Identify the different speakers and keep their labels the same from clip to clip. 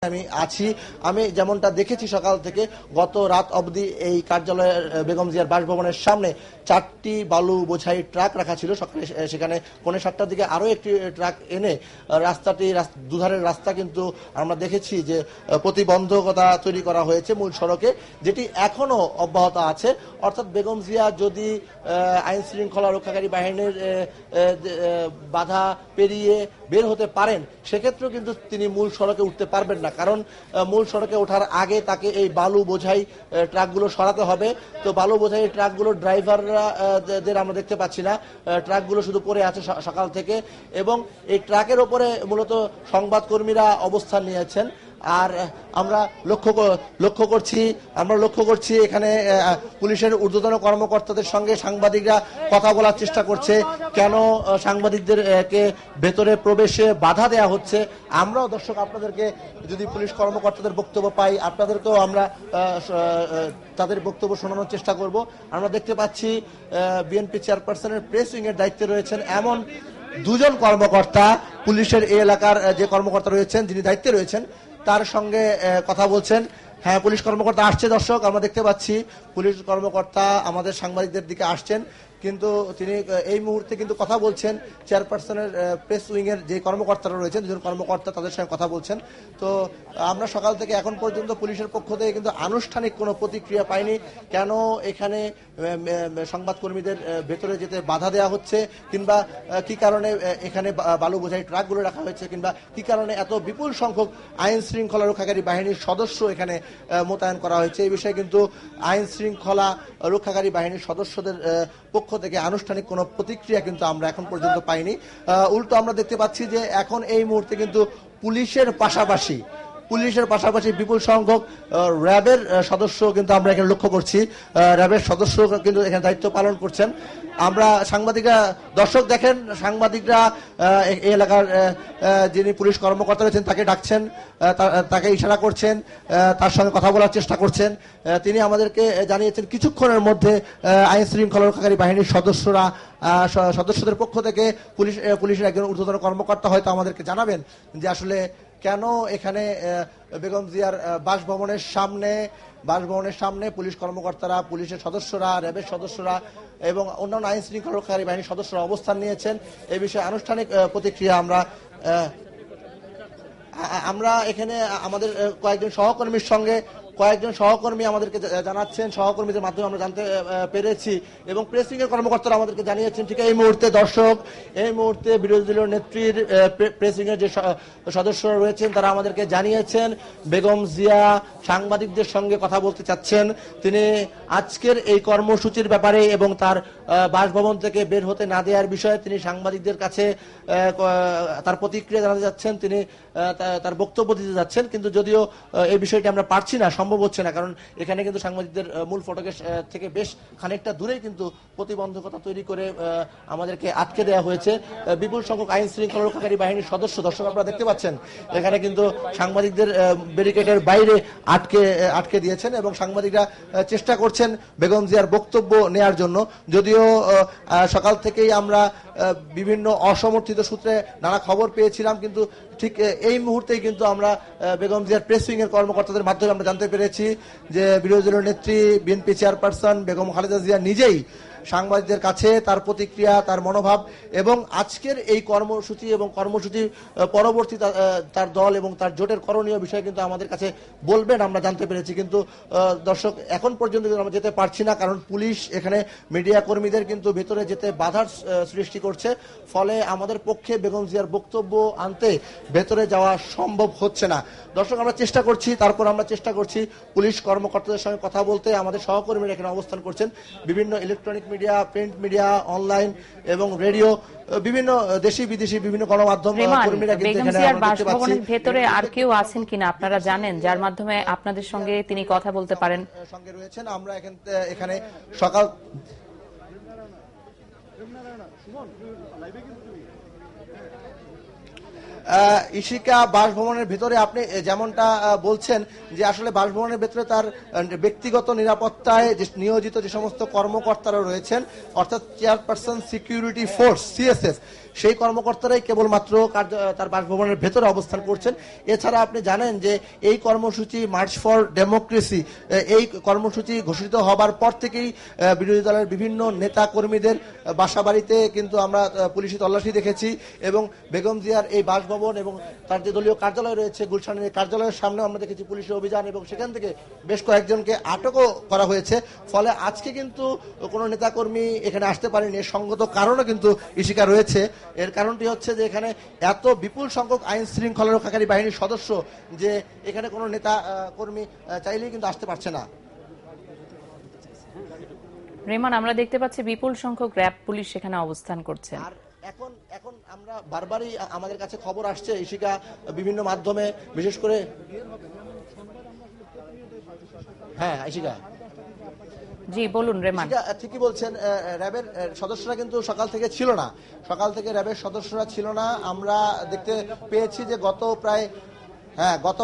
Speaker 1: আমি আছি। আমি যেমনটা দেখেছি সকাল থেকে গত রাত অবধি এই কার্যালয়ের বেগম জিয়ার বাসভবনের সামনে 4টি বালু বোঝাই ট্রাক রাখা ছিল। সকালে সেখানে 6:45টার দিকে আরো একটি ট্রাক এনে দুধারের রাস্তা কিন্তু আমরা দেখেছি যে প্রতিবন্ধকতা তৈরি করা হয়েছে মূল সড়কে, যেটি এখনো অব্যাহত আছে। অর্থাৎ বেগম জিয়া যদি আইন শৃঙ্খলা রক্ষাকারী বাহিনীর বাধা পেরিয়ে বের হতে পারেন, সেক্ষেত্রেও কিন্তু তিনি মূল সড়কে উঠতে পারবেন না, কারণ মূল সড়কে ওঠার আগে তাকে এই বালু বোঝাই ট্রাকগুলো সরাতে হবে। তো বালু বোঝাই ট্রাকগুলো ড্রাইভাররা আমরা দেখতে পাচ্ছি না, ট্রাকগুলো শুধু পড়ে আছে সকাল থেকে, এবং এই ট্রাকের ওপরে মূলত সংবাদকর্মীরা অবস্থান নিয়েছেন। আর আমরা লক্ষ্য করছি এখানে পুলিশের ঊর্ধ্বতন কর্মকর্তাদের সঙ্গে সাংবাদিকরা কথা বলার চেষ্টা করছে, কেন সাংবাদিকদেরকে ভেতরে প্রবেশে বাধা দেয়া হচ্ছে। আমরাও দর্শক আপনাদেরকে যদি পুলিশ কর্মকর্তাদের বক্তব্য পাই, আপনাদেরকেও আমরা তাদের বক্তব্য শোনানোর চেষ্টা করব। আমরা দেখতে পাচ্ছি বিএনপি চেয়ারপারসনের প্রেস উইং এর দায়িত্বে রয়েছেন এমন দুজন কর্মকর্তা, পুলিশের এই এলাকার যে কর্মকর্তা রয়েছেন, যিনি দায়িত্বে রয়েছেন, তার সঙ্গে কথা বলছেন। হ্যাঁ, পুলিশ কর্মকর্তা আসছে দর্শক, আমরা দেখতে পাচ্ছি পুলিশ কর্মকর্তা আমাদের সাংবাদিকদের দিকে আসছেন, কিন্তু তিনি এই মুহূর্তে কিন্তু কথা বলছেন চেয়ারপারসনের প্রেস উইং এর যে কর্মকর্তারা রয়েছেন, দুজন কর্মকর্তা তাদের সঙ্গে কথা বলছেন। তো আমরা সকাল থেকে এখন পর্যন্ত পুলিশের পক্ষ থেকে কিন্তু আনুষ্ঠানিক কোনো প্রতিক্রিয়া পাইনি, কেন এখানে সংবাদকর্মীদের ভেতরে যেতে বাধা দেওয়া হচ্ছে, কিংবা কি কারণে এখানে বালু বোঝাই ট্রাকগুলো রাখা হয়েছে, কিংবা কি কারণে এত বিপুল সংখ্যক আইন শৃঙ্খলা রক্ষাকারী বাহিনীর সদস্য এখানে মোতায়েন করা হয়েছে। এই বিষয়ে কিন্তু আইন শৃঙ্খলা রক্ষাকারী বাহিনীর সদস্যদের পক্ষ থেকে আনুষ্ঠানিক কোনো প্রতিক্রিয়া কিন্তু আমরা এখন পর্যন্ত পাইনি। উল্টো আমরা দেখতে পাচ্ছি যে এখন এই মুহূর্তে কিন্তু পুলিশের পাশাপাশি বিপুল সংখ্যক র্যাবের সদস্য কিন্তু আমরা এখানে লক্ষ্য করছি। র্যাবের সদস্য কিন্তু এখানে দায়িত্ব পালন করছেন। আমরা সাংবাদিকরা, দর্শক দেখেন, সাংবাদিকরা এই এলাকার যিনি পুলিশ কর্মকর্তা রয়েছেন তাকে ডাকছেন, তাকে ইশারা করছেন, তার সঙ্গে কথা বলার চেষ্টা করছেন। তিনি আমাদেরকে জানিয়েছেন কিছুক্ষণের মধ্যে আইন শৃঙ্খলা রক্ষাকারী বাহিনীর সদস্যদের পক্ষ থেকে পুলিশের একজন ঊর্ধ্বতন কর্মকর্তা হয়তো আমাদেরকে জানাবেন যে আসলে কেন এখানে বেগম জিয়ার বাসভবনের সামনে পুলিশ কর্মকর্তারা, পুলিশের সদস্যরা, র্যাবের সদস্যরা এবং অন্যান্য আইন শৃঙ্খলা রক্ষাকারী বাহিনীর সদস্যরা অবস্থান নিয়েছেন। এই বিষয়ে আনুষ্ঠানিক প্রতিক্রিয়া আমরা এখানে আমাদের কয়েকজন সহকর্মী আমাদেরকে জানাচ্ছেন, সহকর্মীদের মাধ্যমে আমরা জানতে পেরেছি, এবং প্রেসিং এর কর্মকর্তারা আমাদেরকে জানিয়েছেন ঠিক এই মুহূর্তে বিরোধী দলীয় নেত্রীর প্রেসিং এর যে সদস্যরা রয়েছেন তারা আমাদেরকে জানিয়েছেন বেগম জিয়া সাংবাদিকদের সঙ্গে কথা বলতে চাচ্ছেন। তিনি আজকের এই কর্মসূচির ব্যাপারে এবং তার বাসভবন থেকে বের হতে না দেওয়ার বিষয়ে তিনি সাংবাদিকদের কাছে তার প্রতিক্রিয়া জানাতে যাচ্ছেন, তিনি তার বক্তব্য দিতে যাচ্ছেন। কিন্তু যদিও এই বিষয়টি আমরা পারছি না, সম্ভব হচ্ছে না, কারণ এখানে কিন্তু সাংবাদিকদের মূল ফটকের থেকে বেশ খানিকটা দূরেই কিন্তু প্রতিবন্ধকতা তৈরি করে আমাদেরকে আটকে দেওয়া হয়েছে বিপুল সংখ্যক আইন শৃঙ্খলা রক্ষাকারী বাহিনীর সদস্য। দর্শক আপনারা দেখতে পাচ্ছেন এখানে কিন্তু সাংবাদিকদের ব্যারিকেডের বাইরে আটকে দিয়েছেন, এবং সাংবাদিকরা চেষ্টা করছেন বেগম জিয়ার বক্তব্য নেয়ার জন্য। যদিও সকাল থেকেই আমরা বিভিন্ন অসমর্থিত সূত্রে নানা খবর পেয়েছিলাম, কিন্তু ঠিক এই মুহূর্তেই কিন্তু আমরা বেগম জিয়ার প্রেস উইং এর কর্মকর্তাদের মাধ্যমে আমরা জানতে পেরেছি যে বিরোধী দলীয় নেত্রী বিএনপি চেয়ারপারসন বেগম খালেদা জিয়া নিজেই সাংবাদিকদের কাছে তার প্রতিক্রিয়া, তার মনোভাব এবং আজকের এই কর্মসূচি এবং কর্মসূচি পরবর্তী তার দল এবং তার জোটের করণীয় বিষয়ে কিন্তু আমাদের কাছে বলবেন আমরা জানতে পেরেছি। কিন্তু দর্শক এখন পর্যন্ত আমরা যেতে পারছি না, কারণ পুলিশ এখানে মিডিয়া কর্মীদের কিন্তু ভেতরে যেতে বাধার সৃষ্টি করছে, ফলে আমাদের পক্ষে বেগম জিয়ার বক্তব্য আনতে ভেতরে যাওয়া সম্ভব হচ্ছে না। দর্শক আমরা চেষ্টা করছি পুলিশ কর্মকর্তাদের সঙ্গে কথা বলতে। আমাদের সহকর্মীরা এখানে অবস্থান করছেন, বিভিন্ন electronic media, print media, online এবং রেডিও, বিভিন্ন দেশি বিদেশি বিভিন্ন গণমাধ্যম কর্মীরা কিন্তু এখানে আমরা দেখতে পাচ্ছি।
Speaker 2: ভেতরে আর কেউ আছেন কিনা আপনারা জানেন, যার মাধ্যমে আপনাদের সঙ্গে তিনি কথা বলতে পারেন?
Speaker 1: সঙ্গে রয়েছেন, আমরা এখানে সকাল ইশিকা বাসভবনের ভিতরে আপনি যেমনটা বলছেন যে আসলে বাসভবনের ভিতরে তার ব্যক্তিগত নিরাপত্তায় যে নিয়োজিত যে সমস্ত কর্মকর্তারা রয়েছেন, অর্থাৎ চেয়ারপারসন সিকিউরিটি ফোর্স সিএসএফ, সেই কর্মকর্তারাই কেবলমাত্র তার বাসভবনের ভেতরে অবস্থান করছেন। এছাড়া আপনি জানেন যে এই কর্মসূচি মার্চ ফর ডেমোক্রেসি, এই কর্মসূচি ঘোষিত হবার পর থেকেই বিরোধী দলের বিভিন্ন নেতা কর্মীদের বাসাবাড়িতে কিন্তু আমরা পুলিশি তল্লাশি দেখেছি, এবং বেগম জিয়ার এই বাসভবন এবং তার যে দলীয় কার্যালয় রয়েছে গুলশানের কার্যালয়ের সামনে আমরা দেখেছি পুলিশি অভিযান, এবং সেখান থেকে বেশ কয়েকজনকে আটকও করা হয়েছে। ফলে আজকে কিন্তু কোনো নেতাকর্মী এখানে আসতে পারেনি, এর সঙ্গত কারণও কিন্তু ইশিকা রয়েছে। এর কারণটি হচ্ছে যে এখানে এত বিপুল সংখ্যক আইন শৃঙ্খলা রক্ষাকারী বাহিনীর সদস্য যে এখানে কোনো নেতা কর্মী চাইলেই কিন্তু আসতে পারছে না।
Speaker 2: রেমান, আমরা দেখতে পাচ্ছি বিপুল সংখ্যক র্যাব পুলিশ সেখানে অবস্থান করছে।
Speaker 1: আর এখন এখন আমরা বারবারই আমাদের কাছে খবর আসছে ইশিকা বিভিন্ন মাধ্যমে, বিশেষ করে হ্যাঁ ইশিকা
Speaker 2: জি বলুন রেমান।
Speaker 1: ঠিকই বলছেন, র্যাবের সদস্যরা কিন্তু সকাল থেকে ছিল না, সকাল থেকে র্যাবের সদস্যরা ছিল না। আমরা দেখতে পেয়েছি যে গত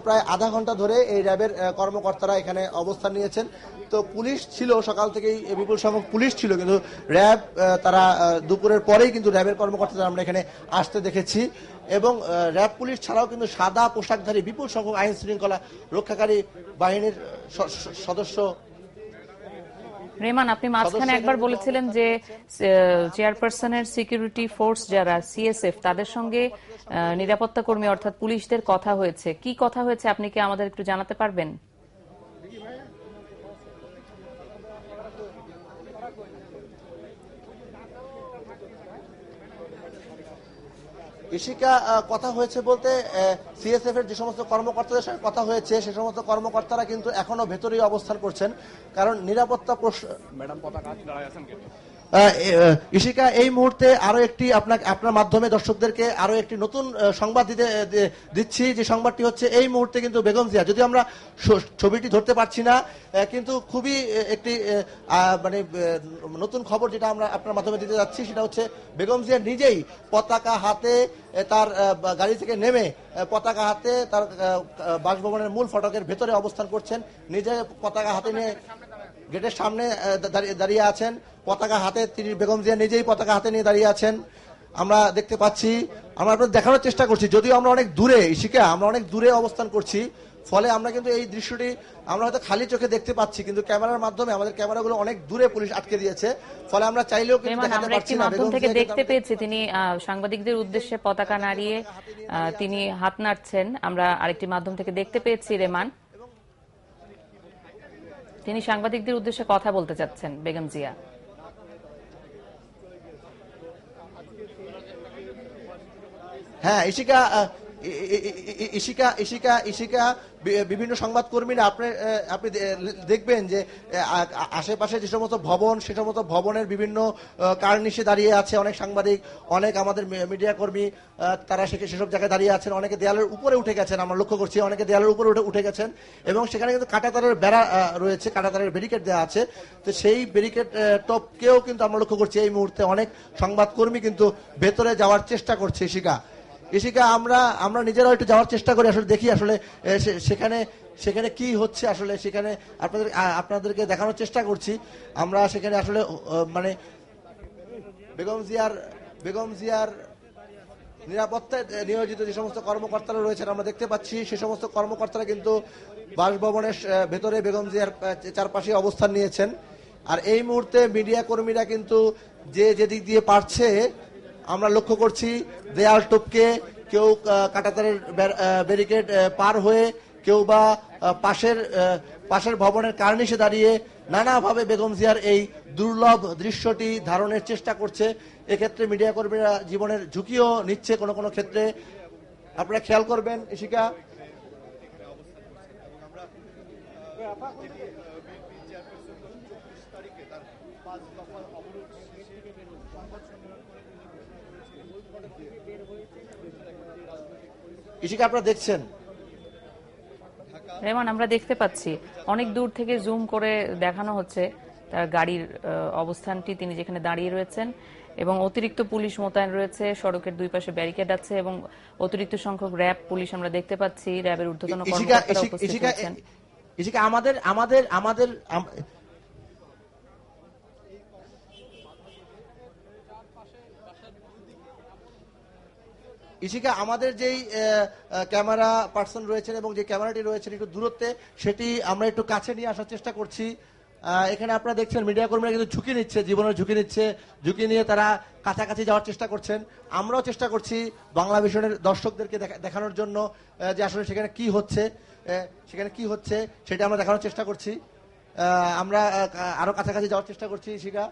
Speaker 1: প্রায় আধা ঘন্টা ধরে এই র্যাবের কর্মকর্তারা এখানে অবস্থান নিয়েছেন। তো পুলিশ ছিল সকাল থেকেই, বিপুল সংখ্যক পুলিশ ছিল, কিন্তু র্যাব তারা দুপুরের পরেই কিন্তু র্যাবের কর্মকর্তারা আমরা এখানে আসতে দেখেছি। এবং র্যাব পুলিশ ছাড়াও কিন্তু সাদা পোশাকধারী বিপুল সংখ্যক আইন শৃঙ্খলা রক্ষাকারী বাহিনীর সদস্য।
Speaker 2: রেমান, আপনি মাঝখানে একবার বলেছিলেন যে চেয়ারপারসনের সিকিউরিটি ফোর্স যারা সিএসএফ তাদের সঙ্গে নিরাপত্তা কর্মী অর্থাৎ পুলিশদের কথা হয়েছে। কি কথা হয়েছে আপনি কি আমাদের একটু জানাতে পারবেন?
Speaker 1: ইশিকা কথা হয়েছে বলতে সিএসএফ এর যে সমস্ত কর্মকর্তাদের সঙ্গে কথা হয়েছে সে সমস্ত কর্মকর্তারা কিন্তু এখনো ভেতরেই অবস্থান করছেন, কারণ নিরাপত্তা ইশিকা এই মুহূর্তে আরো একটি আপনার মাধ্যমে দর্শকদেরকে আরো একটি নতুন সংবাদ দিচ্ছি, যে সংবাদটি হচ্ছে এই মুহূর্তে কিন্তু বেগম জিয়া, যদিও আমরা ছবিটি ধরতে পারছি না, কিন্তু খুবই একটি মানে নতুন খবর যেটা আমরা আপনার মাধ্যমে দিতে যাচ্ছি, সেটা হচ্ছে বেগম জিয়া নিজেই পতাকা হাতে তার গাড়ি থেকে নেমে পতাকা হাতে তার বাসভবনের মূল ফটকের ভেতরে অবস্থান করছেন। নিজে পতাকা হাতে নিয়ে গেটের সামনে দাঁড়িয়ে আছেন, পতাকা হাতে তিনি বেগম জিয়া নিজেই পতাকা হাতে নিয়ে দাঁড়িয়ে আছেন আমরা দেখতে পাচ্ছি। আমরা আপনাদের দেখানোর চেষ্টা করছি, যদিও আমরা অনেক দূরে, ইশিকা আমরা অনেক দূরে অবস্থান করছি, ফলে আমরা কিন্তু এই দৃশ্যটি আমরা হয়তো খালি চোখে দেখতে পাচ্ছি, কিন্তু ক্যামেরার মাধ্যমে আমাদের ক্যামেরাগুলো অনেক দূরে পুলিশ আটকে দিয়েছে, ফলে আমরা চাইলেও কিন্তু দেখাতে পারছি না।
Speaker 2: মাধ্যম থেকে দেখতে পেয়েছি তিনি সাংবাদিকদের উদ্দেশ্যে পতাকা নাড়িয়ে তিনি হাত নাড়ছেন, আমরা আরেকটি মাধ্যম থেকে দেখতে পেয়েছি রেমান, তিনি সাংবাদিকদের উদ্দেশ্যে কথা বলতে চাচ্ছেন বেগম জিয়া।
Speaker 1: হ্যাঁ ইশিকা ইশিকা ইশিকা ইশিকা বিভিন্ন সংবাদকর্মীরা আপনি দেখবেন যে আশেপাশে যে সমস্ত ভবন সে সমস্ত ভবনের বিভিন্ন কার্নিশে দাঁড়িয়ে আছে অনেক সাংবাদিক, অনেক আমাদের মিডিয়া কর্মী, তারা সেসব জায়গায় দাঁড়িয়ে আছেন, অনেকে দেয়ালের উপরে উঠে গেছেন, আমরা লক্ষ্য করছি অনেকে দেয়ালের উপরে উঠে গেছেন, এবং সেখানে কিন্তু কাঁটাতারের বেড়া রয়েছে, কাঁটাতারের ব্যারিকেড দেওয়া আছে। তো সেই ব্যারিকেড টপকেও কিন্তু আমরা লক্ষ্য করছি এই মুহূর্তে অনেক সংবাদকর্মী কিন্তু ভেতরে যাওয়ার চেষ্টা করছে। ইশিকা আমরা নিজেরাও একটু যাওয়ার চেষ্টা করি, আসলে দেখি আসলে সেখানে কি হচ্ছে, আসলে সেখানে আপনাদেরকে দেখানোর চেষ্টা করছি। আমরা সেখানে আসলে মানে বেগম জিয়ার নিরাপত্তায় নিয়োজিত যে সমস্ত কর্মকর্তারা রয়েছেন আমরা দেখতে পাচ্ছি, সে সমস্ত কর্মকর্তারা কিন্তু বাসভবনের ভেতরে বেগম জিয়ার চারপাশে অবস্থান নিয়েছেন। আর এই মুহূর্তে মিডিয়া কর্মীরা কিন্তু যেদিক দিয়ে পারছে আমরা লক্ষ্য করছি দেয়াল টপকে, কেউ কাঁটাতারের ব্যারিকেড পার হয়ে, কেউ বা পাশের ভবনের কার্নিশে দাঁড়িয়ে নানাভাবে বেগম জিয়ার এই দুর্লভ দৃশ্যটি ধারণের চেষ্টা করছে। এক্ষেত্রে মিডিয়া কর্মীরা জীবনের ঝুঁকিও নিচ্ছে কোনো কোনো ক্ষেত্রে, আপনারা খেয়াল করবেন ইশিকা। ইশিকা আপনারা দেখছেন,
Speaker 2: রেমান আমরা দেখতে পাচ্ছি অনেক দূর থেকে জুম করে দেখানো হচ্ছে তার গাড়ির অবস্থানটি, তিনি যেখানে দাঁড়িয়ে রয়েছেন, এবং অতিরিক্ত পুলিশ মোতায়েন রয়েছে, সড়কের দুই পাশে ব্যারিকেড আছে এবং অতিরিক্ত সংখ্যক র্যাব পুলিশ আমরা দেখতে পাচ্ছি, র্যাবের ঊর্ধ্বতন কর্মকর্তারা উপস্থিত রয়েছেন।
Speaker 1: ইশিকা, আমাদের ইশিকা, আমাদের যেই ক্যামেরা পার্সন রয়েছেন এবং যে ক্যামেরাটি রয়েছেন একটু দূরত্বে, সেটি আমরা একটু কাছে নিয়ে আসার চেষ্টা করছি। এখানে আপনারা দেখছেন মিডিয়া কর্মীরা কিন্তু ঝুঁকি নিচ্ছে, জীবনের ঝুঁকি নিচ্ছে, ঝুঁকি নিয়ে তারা কাছাকাছি যাওয়ার চেষ্টা করছেন। আমরাও চেষ্টা করছি বাংলা ভিশনের দর্শকদেরকে দেখানোর জন্য যে আসলে সেখানে কি হচ্ছে সেটা আমরা দেখানোর চেষ্টা করছি। আমরা আরো কাছাকাছি যাওয়ার চেষ্টা করছি। ইশিকা,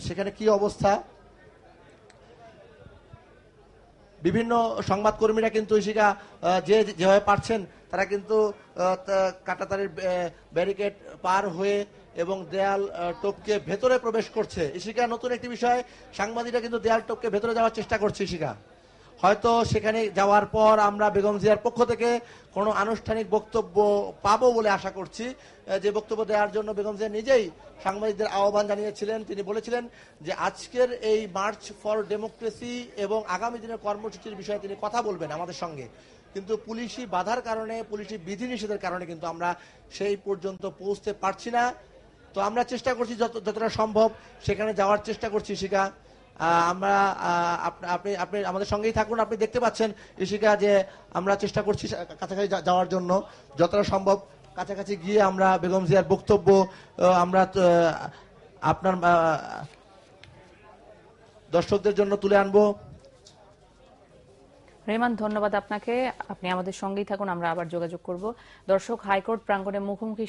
Speaker 1: সেখানে কি অবস্থা, বিভিন্ন সংবাদ কর্মীরা কিন্তু ইশিকা যেভাবে পারছেন তারা কিন্তু কাঁটাতারের ব্যারিকেড পার হয়ে এবং দেয়াল টপকে ভেতরে প্রবেশ করছে। ইশিকা, নতুন একটি বিষয়, সাংবাদিকরা কিন্তু দেয়াল টপকে ভেতরে যাওয়ার চেষ্টা করছে। ইশিকা, হয়তো সেখানে যাওয়ার পর আমরা বেগম জিয়ার পক্ষ থেকে কোনো আনুষ্ঠানিক বক্তব্য পাবো বলে আশা করছি, যে বক্তব্য দেওয়ার জন্য বেগম জিয়া নিজেই সাংবাদিকদের আহ্বান জানিয়েছিলেন। তিনি বলেছিলেন যে আজকের এই মার্চ ফর ডেমোক্রেসি এবং আগামী দিনের কর্মসূচির বিষয়ে তিনি কথা বলবেন আমাদের সঙ্গে, কিন্তু পুলিশি বাধার কারণে, পুলিশি বিধিনিষেধের কারণে কিন্তু আমরা সেই পর্যন্ত পৌঁছতে পারছি না। তো আমরা চেষ্টা করছি যতটা সম্ভব সেখানে যাওয়ার চেষ্টা করছি। ইশিকা, আমরা আপনি আমাদের সঙ্গেই থাকুন। আপনি দেখতে পাচ্ছেন ইশিকা যে আমরা চেষ্টা করছি কাছাকাছি যাওয়ার জন্য, যতটা সম্ভব কাছাকাছি গিয়ে আমরা বেগম জিয়ার বক্তব্য আমরা আপনার দর্শকদের জন্য তুলে আনবো।
Speaker 2: রেমান, ধন্যবাদ আপনাকে। আপনি আমাদের সঙ্গেই থাকুন, আমরা আবার যোগাযোগ করব। দর্শক, হাইকোর্ট প্রাঙ্গণে মুখোমুখি